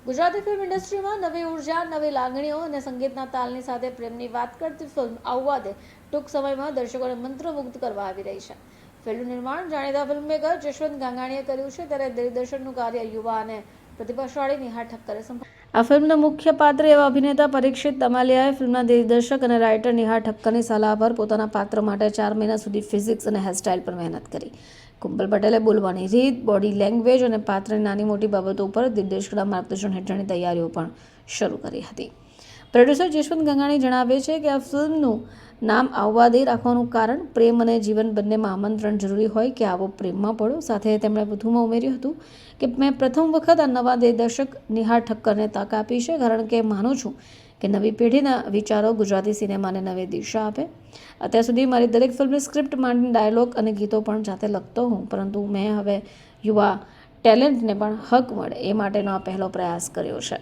Gujarati film ઇન્ડસ્ટ્રીમાં નવી ઉર્જા, નવી લાગણીઓ અને સંગીતના તાલની સાથે પ્રેમની વાત કરતી ફિલ્મ આવવા દે ટૂંક સમયમાં દર્શકોને મંત્રમુગ્ધ કરવા આવી રહી છે. ફિલ્મ નિર્માણ જાણીતા ફિલ્મમેકર જશવંત ગાંગાણીએ કર્યું છે, ત્યારે દિગ્દર્શનનું કાર્ય યુવા અને પ્રતિભાશાળી નિહાર ઠક્કરે સંભાળ્યું. આ ફિલ્મના મુખ્ય પાત્ર એવા અભિનેતા પરીક્ષિત દમાલિયાએ ફિલ્મના દિગ્દર્શક અને રાઇટર નિહાર ઠક્કરની સલાહ પર પોતાના પાત્ર માટે 4 મહિના સુધી ફિઝિક્સ અને હેરસ્ટાઇલ પર મહેનત કરી. કુંબલ પટેલે બોલવાની રીત, બોડી લેંગ્વેજ અને પાત્રની નાની મોટી બાબતો ઉપર દિગ્દર્શકના માર્ગદર્શન હેઠળની તૈયારીઓ પણ શરૂ કરી હતી. પ્રોડ્યુસર જશવંત ગંગાણી જણાવે છે કે આ ફિલ્મનું નામ આવવા દે રાખવાનું કારણ પ્રેમ અને જીવન બંનેમાં આમંત્રણ જરૂરી હોય કે આવો પ્રેમમાં પડો. સાથે તેમણે વધુમાં ઉમેર્યું હતું કે મેં પ્રથમ વખત આ નવા દિગ્દર્શક નિહાર ઠક્કરને તક આપી છે, કારણ કે માનું છું કે નવી પેઢીના વિચારો ગુજરાતી સિનેમાને નવી દિશા આપે. અત્યાર સુધી મારી દરેક ફિલ્મની સ્ક્રિપ્ટ માંડીને ડાયલોગ અને ગીતો પણ જાતે લખતો હું, પરંતુ મેં હવે યુવા ટેલેન્ટને પણ હક મળે એ માટેનો આ પહેલો પ્રયાસ કર્યો છે.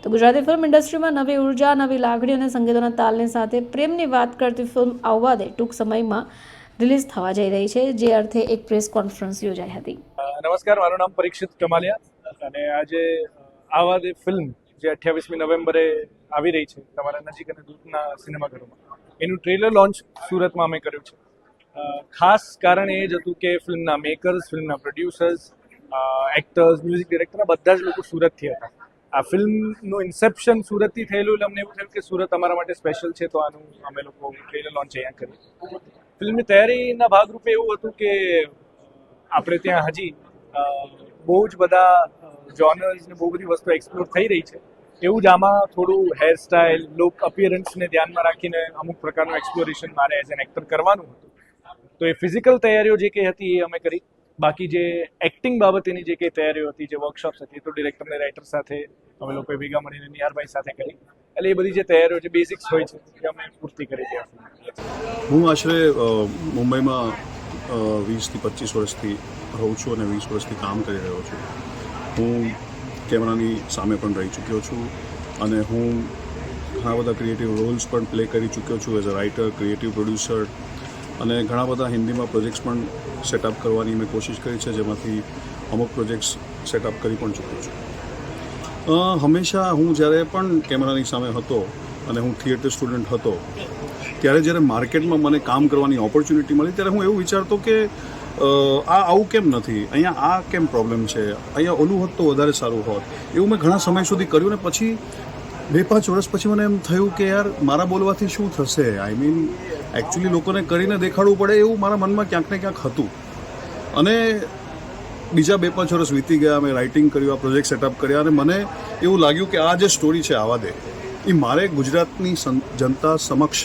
તો ગુજરાતી ફિલ્મ ઇન્ડસ્ટ્રીમાં નવી ઉર્જા, નવી લાગણી અને સંગીતોના તાલની સાથે પ્રેમની વાત કરતી ફિલ્મ આવવા દે ટૂંક સમયમાં રિલીઝ થવા જઈ રહી છે, જે અર્થે એક પ્રેસ કોન્ફરન્સ યોજાઈ હતી. નમસ્કાર, મારું નામ પરીક્ષિત કમાલિયા અને આજે આવવા દે ફિલ્મ જે 28મી નવેમ્બરે આવી રહી છે તમારા નજીક અને દૂરના સિનેમાઘરોમાં, એનું ટ્રેલર લોન્ચ સુરતમાં અમે કર્યું છે. ખાસ કારણ એ જ હતું કે ફિલ્મના મેકર્સ, ફિલ્મના પ્રોડ્યુસર્સ, એક્ટર્સ, મ્યુઝિક ડિરેક્ટર બધા જ લોકો સુરતથી હતા. આ ફિલ્મનું ઇન્સેપ્શન સુરતથી થયેલું એટલે અમને એવું થયું કે સુરત અમારા માટે સ્પેશિયલ છે, તો આનું અમે લોકો ટ્રેલર લોન્ચ અહીંયા કર્યું. ફિલ્મની તૈયારીના ભાગરૂપે એવું હતું કે આપણે ત્યાં હજી બહુ જ બધા જોનર્સ ને બહુ બધી વસ્તુ એક્સપ્લોર થઈ રહી છે. એવું જ આમાં થોડું હેરસ્ટાઇલ, લુક, અપિયરન્સને ધ્યાનમાં રાખીને અમુક પ્રકારનું એક્સપ્લોરેશન મારે એઝ એન એક્ટર કરવાનું હતું. તો એ ફિઝિકલ તૈયારીઓ જે કંઈ હતી એ અમે કરી. બાકી જે એક્ટિંગ બાબતેની જે કંઈ તૈયારીઓ હતી, જે વર્કશોપ્સ હતી, તો ડિરેક્ટર અને રાઇટર સાથે અમે લોકોએ ભેગા મળીને નિહારભાઈ સાથે કરી. એટલે એ બધી જે તૈયારીઓ, જે બેઝિક્સ હોય છે એ અમે પૂર્તિ કરી છે. હું આશરે મુંબઈમાં 20થી 25 વર્ષથી રહું છું અને 20 વર્ષથી કામ કરી રહ્યો છું. હું કેમેરાની સામે પણ રહી ચૂક્યો છું અને હું ઘણા બધા ક્રિએટિવ રોલ્સ પણ પ્લે કરી ચૂક્યો છું as a writer, creative producer, અને ઘણા બધા હિન્દીમાં પ્રોજેક્ટ્સ પણ સેટઅપ કરવાની મેં કોશિશ કરી છે, જેમાંથી અમુક પ્રોજેક્ટ્સ સેટઅપ કરી પણ ચૂક્યો છું. હંમેશા હું જ્યારે પણ કેમેરાની સામે હતો અને હું થિયેટર સ્ટુડન્ટ હતો, ત્યારે જ્યારે માર્કેટમાં મને કામ કરવાની ઓપોર્ચ્યુનિટી મળી ત્યારે હું એવું વિચારતો કે આવું કેમ નથી, અહીંયા આ કેમ પ્રોબ્લેમ છે, અહીંયા ઓલું હોત તો વધારે સારું હોત. એવું મેં ઘણા સમય સુધી કર્યું ને પછી 2-5 વર્ષ પછી મને એમ થયું કે યાર મારા બોલવાથી શું થશે, આઈ મીન એકચ્યુઅલી લોકોને કરીને દેખાડવું પડે એવું મારા મનમાં ક્યાંક ને ક્યાંક હતું. અને બીજા 2-5 વર્ષ વીતી ગયા, મેં રાઇટિંગ કર્યું, આ પ્રોજેક્ટ સેટઅપ કર્યા અને મને એવું લાગ્યું કે આ જે સ્ટોરી છે આવવા દે, એ મારે ગુજરાતની જનતા સમક્ષ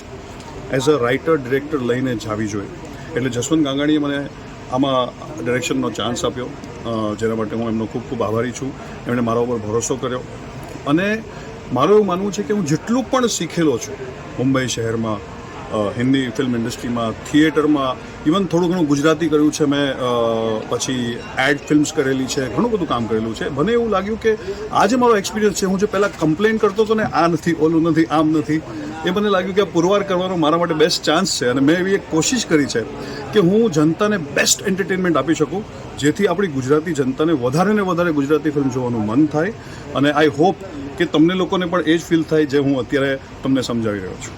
એઝ અ રાઇટર, ડિરેક્ટર લઈને જાવી જોઈએ. એટલે જશવંત ગાંગાણીએ મને આમાં ડિરેક્શનનો ચાન્સ આપ્યો, જેના માટે હું એમનો ખૂબ ખૂબ આભારી છું. એમણે મારા ઉપર ભરોસો કર્યો અને મારું એવું માનવું છે કે હું જેટલું પણ શીખેલો છું મુંબઈ શહેરમાં, હિન્દી ફિલ્મ ઇન્ડસ્ટ્રીમાં, થિયેટરમાં, ઇવન થોડું ઘણું ગુજરાતી કર્યું છે મેં, પછી એડ ફિલ્મ્સ કરેલી છે, ઘણું બધું કામ કરેલું છે. મને એવું લાગ્યું કે આ જે મારો એક્સપિરિયન્સ છે, હું જે પહેલાં કમ્પ્લેન કરતો હતો ને આ નથી, ઓલું નથી, આમ નથી, એ મને લાગ્યું કે પુરવાર કરવાનો મારા માટે બેસ્ટ ચાન્સ છે. અને મેં એવી એક કોશિશ કરી છે કે હું જનતાને બેસ્ટ એન્ટરટેનમેન્ટ આપી શકું, જેથી આપણી ગુજરાતી જનતાને વધારે ને વધારે ગુજરાતી ફિલ્મ જોવાનું મન થાય. અને આઈ હોપ કે તમને લોકોને પણ એ જ ફીલ થાય જે હું અત્યારે તમને સમજાવી રહ્યો છું.